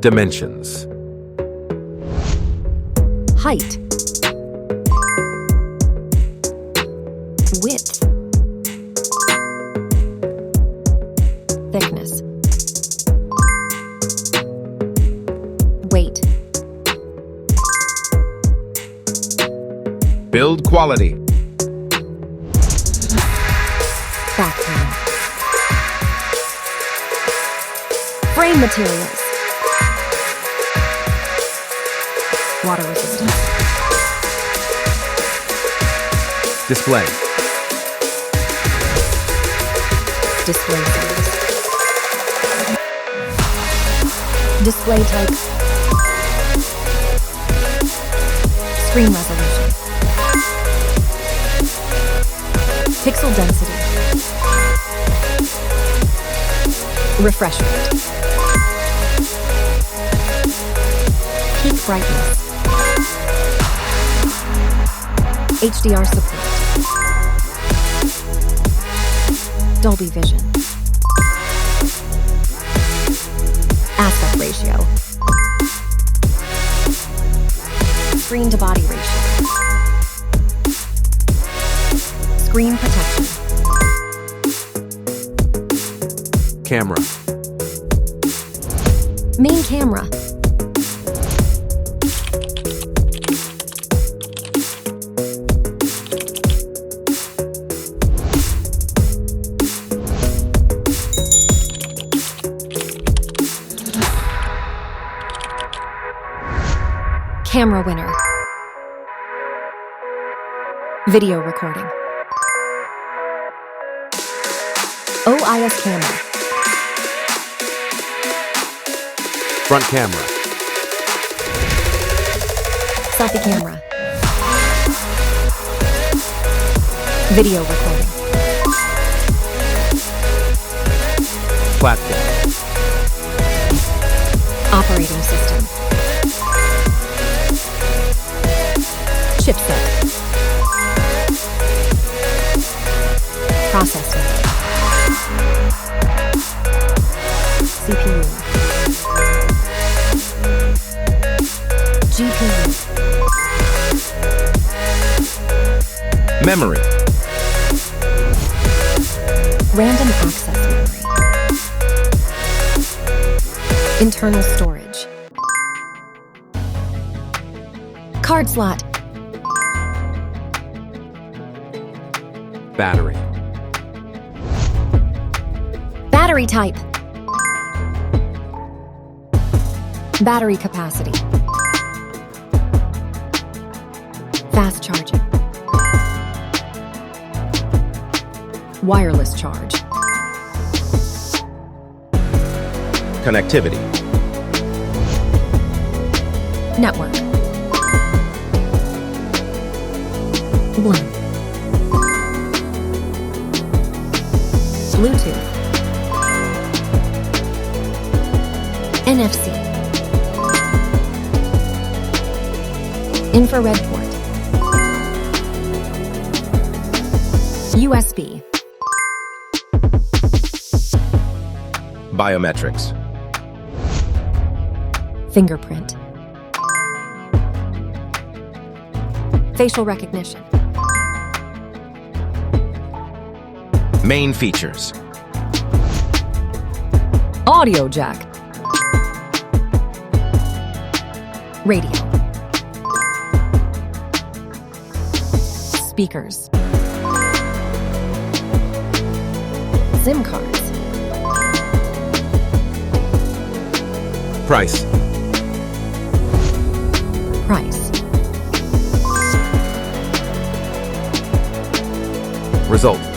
Dimensions. Height. Width. Thickness. Weight. Build quality. Back panel. Frame materials. Water resistance. Display. Display size. Display type. Screen resolution. Pixel density. Refresh rate. Peak brightness. HDR support. Dolby Vision. Aspect ratio. Screen to body ratio. Screen protection. Camera. Main camera. Camera winner. Video recording. OIS camera. Front camera. Selfie camera. Video recording. Platform. Operating system. Chipset. Processor. CPU. GPU. Memory. Random access memory. Internal storage. Card slot. Battery. Battery type. Battery capacity. Fast charging. Wireless charge. Connectivity. Network. WLAN. Bluetooth. NFC. Infrared port. USB. Biometrics. Fingerprint. Facial recognition. Main features. Audio jack. Radio. Speakers. SIM cards. Price. Price. Result.